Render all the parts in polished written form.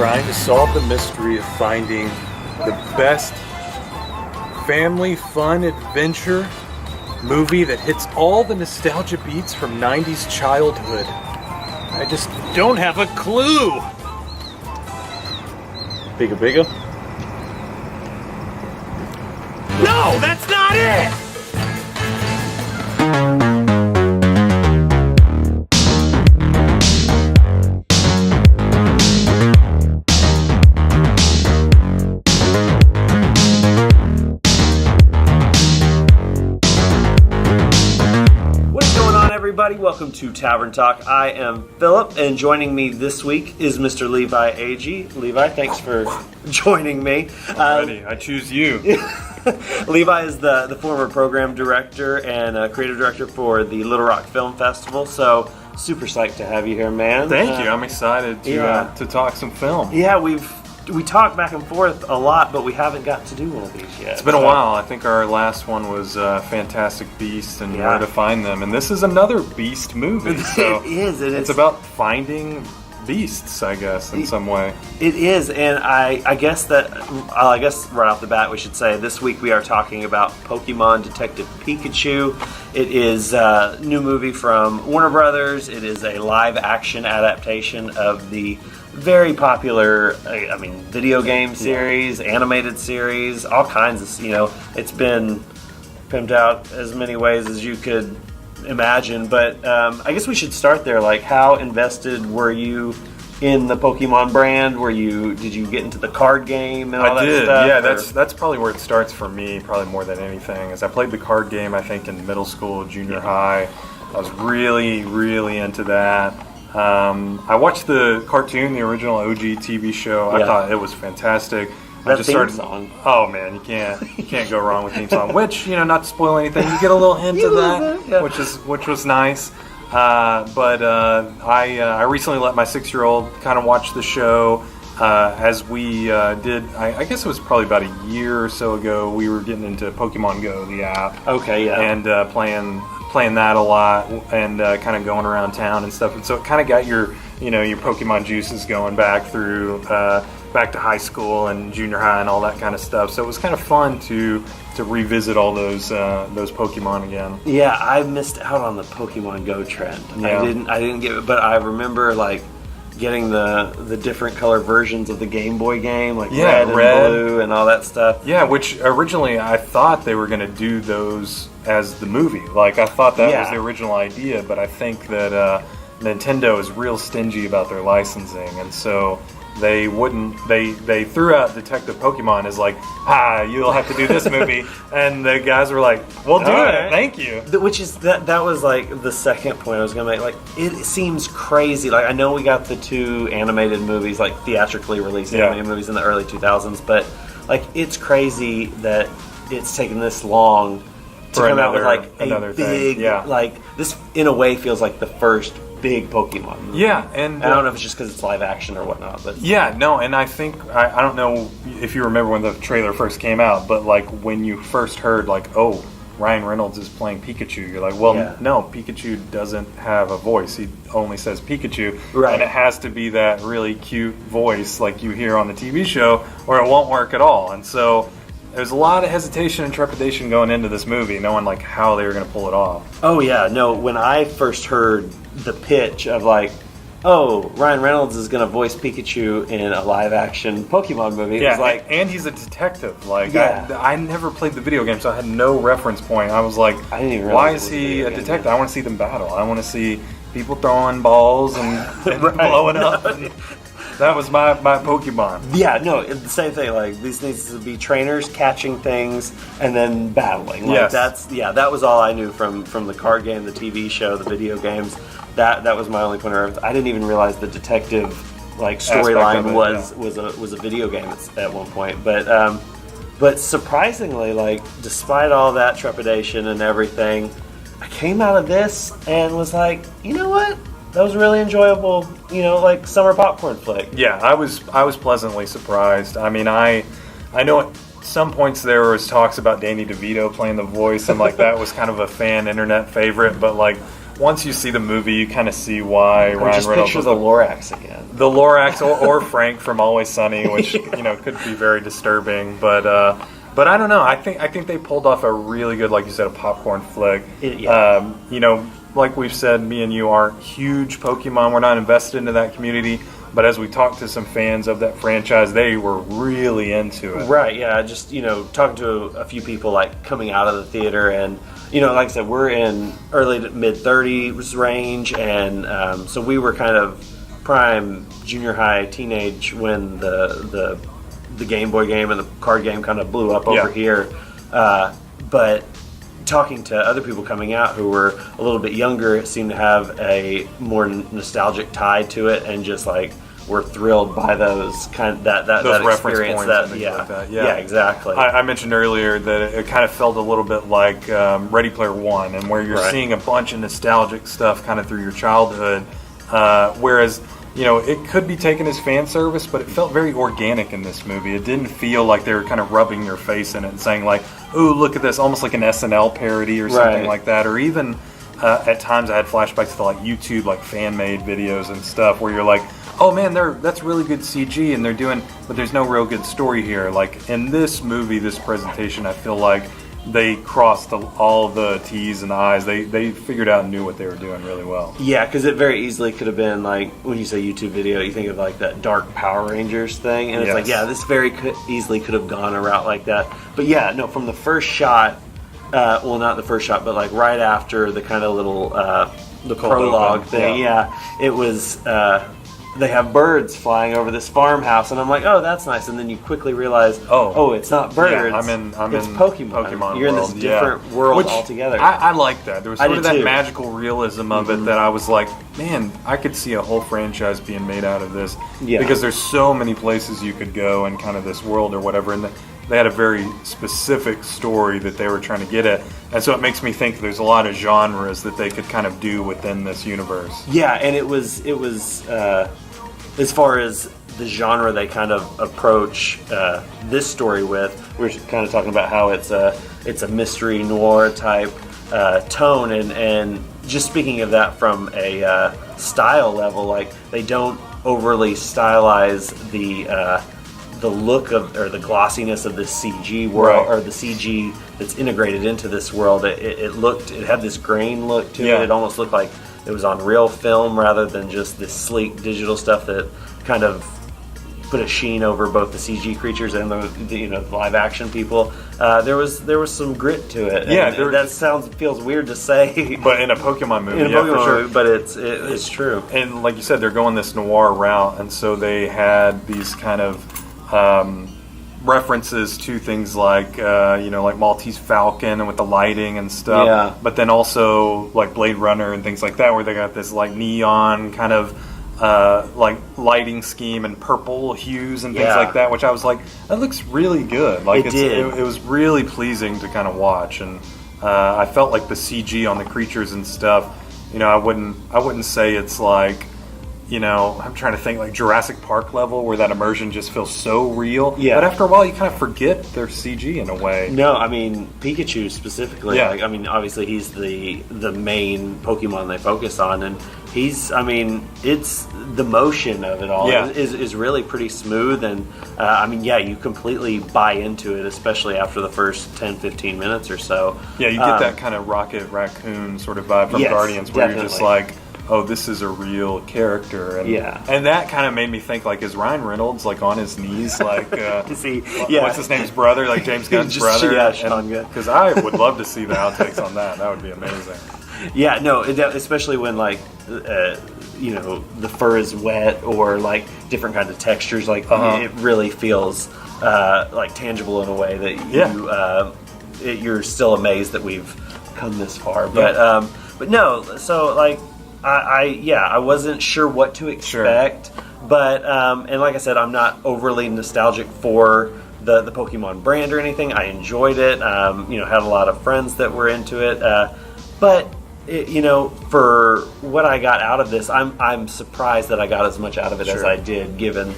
trying to solve the mystery of finding the best family fun adventure movie that hits all the nostalgia beats from 90s childhood. I just don't have a clue. Bigga Bigga? No, that's not it! Welcome to Tavern Talk. I am Philip, and joining me this week is Mr. Levi Agee. Levi, thanks for joining me. Alrighty, I choose you. Levi is the former program director and creative director for the Little Rock Film Festival, so super psyched to have you here, man. Thank you. I'm excited to talk some film. Yeah, we talk back and forth a lot, but we haven't got to do one of these yet. It's been a while. I think our last one was Fantastic Beasts and Where to Find Them, and this is another Beast movie. So it is. It's about finding beasts, I guess, in some way. It is, and I guess right off the bat we should say this week we are talking about Pokemon Detective Pikachu. It is a new movie from Warner Brothers. It is a live-action adaptation of the very popular, video game series, animated series, all kinds of, it's been pimped out as many ways as you could imagine. But I guess we should start there. Like, how invested were you in the Pokemon brand? Did you get into the card game and all that stuff? I did, yeah. That's probably where it starts for me, probably more than anything, is I played the card game, I think, in middle school, junior high. I was really, really into that. I watched the cartoon, the original OG TV show. I thought it was fantastic. Theme song. Oh man, you can't go wrong with theme song. Which, not to spoil anything, you get a little hint of that, which was nice. But I recently let my 6-year-old kind of watch the show as we did. I guess it was probably about a year or so ago. We were getting into Pokemon Go, the app. Okay, yeah. And playing that a lot and kind of going around town and stuff, and so it kind of got your Pokemon juices going back to high school and junior high and all that kind of stuff. So it was kind of fun to revisit all those Pokemon again. Yeah, I missed out on the Pokemon Go trend. Yeah. I didn't get it, but I remember getting the different color versions of the Game Boy game, red and blue and all that stuff. Yeah, which originally I thought they were going to do those as the movie. I thought that was the original idea, but I think that Nintendo is real stingy about their licensing, and so they wouldn't. They threw out Detective Pokemon as you'll have to do this movie, and the guys were like, "We'll do it, thank you." Which is that was the second point I was gonna make. It seems crazy. I know we got the 2 animated movies, theatrically released animated movies in the early 2000s, but it's crazy that it's taken this long to come out with a big this in a way feels like the first big Pokemon movie. Yeah, and I don't know if it's just because it's live action or whatnot, but and I think I don't know if you remember when the trailer first came out, but when you first heard Ryan Reynolds is playing Pikachu, you're like, no, Pikachu doesn't have a voice. He only says Pikachu, and it has to be that really cute voice like you hear on the TV show, or it won't work at all. And so there's a lot of hesitation and trepidation going into this movie, knowing how they were going to pull it off. Oh yeah, no. When I first heard the pitch of Ryan Reynolds is going to voice Pikachu in a live-action Pokemon movie, it was and he's a detective. I never played the video game, so I had no reference point. I was like, I didn't even why is he a detective? I want to see them battle. I want to see people throwing balls and blowing up. And that was my Pokemon. Yeah, no, the same thing. These needs to be trainers catching things and then battling. That was all I knew from the card game, the TV show, the video games. That was my only point of reference. I didn't even realize the detective storyline was a video game at one point. But surprisingly, despite all that trepidation and everything, I came out of this and was like, you know what? That was really enjoyable, summer popcorn flick. Yeah, I was pleasantly surprised. I mean, I know at some points there was talks about Danny DeVito playing the voice, and that was kind of a fan internet favorite, but once you see the movie, you kind of see why Ryan just Reynolds picture the Lorax again. The Lorax or Frank from Always Sunny, which could be very disturbing, but I don't know. I think they pulled off a really good, like you said, a popcorn flick. Like we've said, me and you aren't huge Pokemon. We're not invested into that community. But as we talked to some fans of that franchise, they were really into it. Right, yeah. Just, talking to a few people, like, coming out of the theater. And, like I said, we're in early to mid-30s range. And so we were kind of prime junior high teenage when the Game Boy game and the card game kind of blew up over here. But talking to other people coming out who were a little bit younger, it seemed to have a more nostalgic tie to it, and just like were thrilled by those that reference experience. Points like that. Yeah, exactly. I mentioned earlier that it kind of felt a little bit like Ready Player One, and where you're seeing a bunch of nostalgic stuff kind of through your childhood, whereas it could be taken as fan service, but it felt very organic in this movie. It didn't feel like they were kind of rubbing their face in it and saying like, "Ooh, look at this," almost like an SNL parody or something like that. Or even at times I had flashbacks to like YouTube, like fan-made videos and stuff, where you're like, "Oh man, that's really good CG," and but there's no real good story here. Like in this movie, this presentation, I feel like they crossed all the T's and the I's. They figured out and knew what they were doing really well. Yeah, because it very easily could have been like, when you say YouTube video, you think of like that Dark Power Rangers thing, and it's like, yeah, this easily could have gone a route like that. But yeah, no, from the first shot, well, not the first shot, but like right after the kind of little the prologue thing, it was. They have birds flying over this farmhouse, and I'm like, oh, that's nice. And then you quickly realize, oh, it's not birds. Yeah, it's Pokemon. You're in this different world altogether. I like that. There was sort of that magical realism of it that I was like, man, I could see a whole franchise being made out of this. Yeah. Because there's so many places you could go in kind of this world or whatever. And they had a very specific story that they were trying to get at. And so it makes me think there's a lot of genres that they could kind of do within this universe. Yeah, and it was as far as the genre they kind of approach this story with, we're kind of talking about how it's a mystery noir type tone, and just speaking of that from a style level, like they don't overly stylize the look of, or the glossiness of the CG world, or the CG that's integrated into this world. It had this grain look to it. It almost looked like it was on real film rather than just this sleek digital stuff that kind of put a sheen over both the CG creatures and the live action people. There was some grit to it. Yeah, that feels weird to say, but in a Pokemon movie, movie, but it's true. And like you said, they're going this noir route, and so they had these kind of references to things like like Maltese Falcon and with the lighting and stuff, but then also like Blade Runner and things like that, where they got this like neon kind of like lighting scheme and purple hues and things like that, which I was like, that looks really good. Like it was really pleasing to kind of watch, and I felt like the CG on the creatures and stuff, I wouldn't say it's like, I'm trying to think like Jurassic Park level where that immersion just feels so real. Yeah. But after a while, you kind of forget their CG in a way. No, I mean Pikachu specifically. Yeah. Like, I mean, obviously he's the main Pokemon they focus on, and it's the motion of it all is really pretty smooth, and you completely buy into it, especially after the first 10-15 minutes or so. Yeah, you get that kind of Rocket Raccoon sort of vibe from Guardians, where you're just like, oh, this is a real character, and that kind of made me think, like, is Ryan Reynolds like on his knees, like, is he? What's his name's brother, like James Gunn's brother? Yeah, Sean Gunn. Because I would love to see the outtakes on that. That would be amazing. Yeah, no, especially when like the fur is wet, or like different kinds of textures, like it really feels like tangible in a way that you're still amazed that we've come this far. But no, so like. I wasn't sure what to expect, but and like I said, I'm not overly nostalgic for the Pokemon brand or anything. I enjoyed it. Had a lot of friends that were into it, but for what I got out of this, I'm surprised that I got as much out of it as I did, given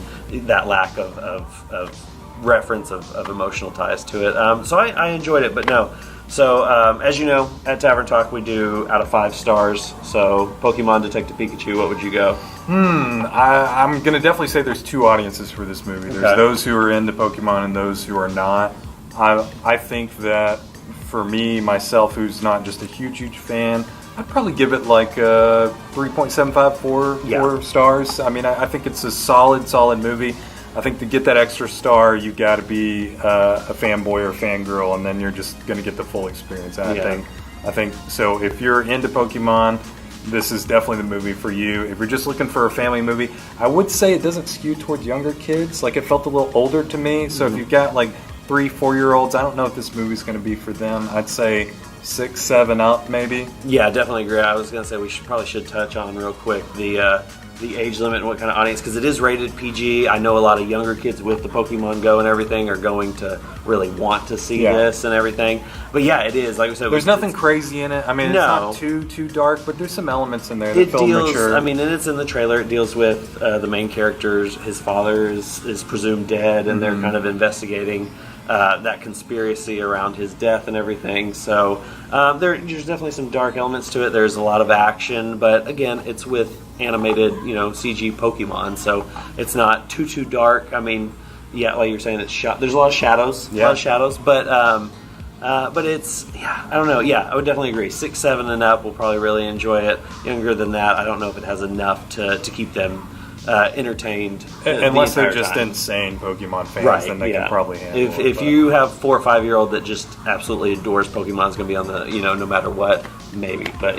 that lack of reference of emotional ties to it. So I enjoyed it, but no. So, as you know, at Tavern Talk, we do out of 5 stars. So, Pokemon Detective Pikachu, what would you go? I'm going to definitely say there's 2 audiences for this movie. Okay. There's those who are into Pokemon and those who are not. I think that for me, myself, who's not just a huge fan, I'd probably give it like 3.75, 4 stars. I mean, I think it's a solid movie. I think to get that extra star, you got to be a fanboy or fangirl, and then you're just going to get the full experience. And I think so. If you're into Pokemon, this is definitely the movie for you. If you're just looking for a family movie, I would say it doesn't skew towards younger kids. Like, it felt a little older to me. So if you've got like 3-4-year-olds, I don't know if this movie's going to be for them. I'd say 6-7 up, maybe. Yeah, definitely agree. I was going to say we probably should touch on real quick the age limit and what kind of audience, because it is rated PG. I know a lot of younger kids with the Pokemon Go and everything are going to really want to see this and everything. But yeah, it is, like we said. There's nothing crazy in it. I mean, it's not too dark, but there's some elements in there that feel mature. I mean, and it's in the trailer. It deals with the main characters. His father is presumed dead, and they're kind of investigating that conspiracy around his death and everything. So there's definitely some dark elements to it. There's a lot of action, but again, it's with animated, CG Pokemon, so it's not too dark. I mean, yeah, like you're saying, it's there's a lot of shadows, but it's, I don't know. Yeah, I would definitely agree. 6-7 and up will probably really enjoy it. Younger than that, I don't know if it has enough to keep them entertained. Unless they're just insane Pokemon fans, then they can probably handle it. If you have 4 or 5-year-old that just absolutely adores Pokemon, is going to be on the, no matter what, maybe. But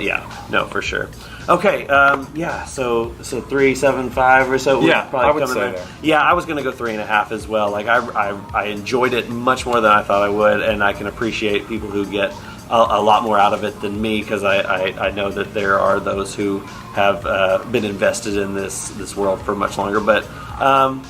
no, for sure. Okay, so 3.75 or so. Yeah, I would say there. Yeah, I was going to go 3.5 as well. Like I enjoyed it much more than I thought I would, and I can appreciate people who get a lot more out of it than me, because I know that there are those who have been invested in this world for much longer. But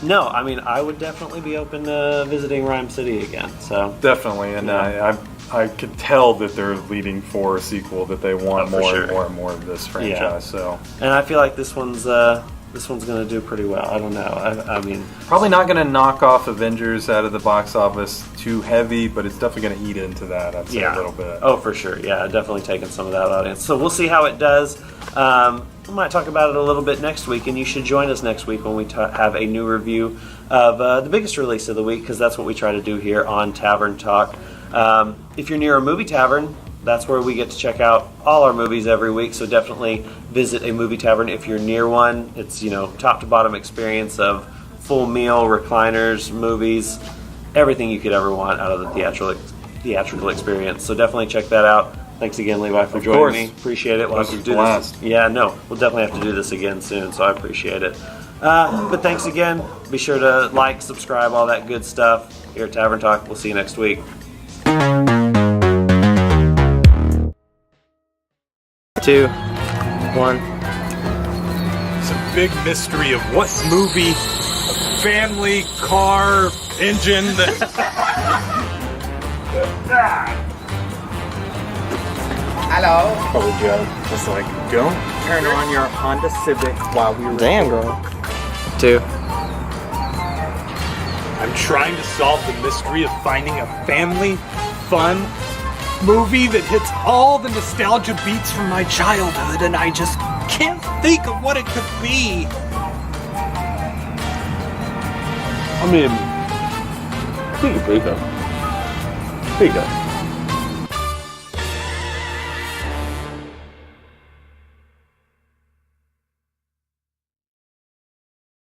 no, I mean, I would definitely be open to visiting Rhyme City again. So definitely, and I could tell that they're leading for a sequel, that they want more and more of this franchise. Yeah. So, and I feel like this one's going to do pretty well. I don't know. I mean, probably not going to knock off Avengers out of the box office too heavy, but it's definitely going to eat into that, I'd say, a little bit. Oh, for sure. Yeah, definitely taking some of that audience. So we'll see how it does. We might talk about it a little bit next week, and you should join us next week when we have a new review of the biggest release of the week, because that's what we try to do here on Tavern Talk. If you're near a movie tavern, that's where we get to check out all our movies every week, so definitely visit a movie tavern if you're near one. It's, top to bottom experience of full meal, recliners, movies, everything you could ever want out of the theatrical experience. So definitely check that out. Thanks again, Levi, for joining me. Appreciate it. We'll have to do this. Yeah, no, we'll definitely have to do this again soon, so I appreciate it. But thanks again. Be sure to like, subscribe, all that good stuff here at Tavern Talk. We'll see you next week. 2, 1. It's a big mystery of what movie, family, car, engine. Hello. Told you. Just like, don't turn on your Honda Civic while we were. Damn, girl. 2. I'm trying to solve the mystery of finding a family, fun movie that hits all the nostalgia beats from my childhood, and I just can't think of what it could be. I mean, Pikachu.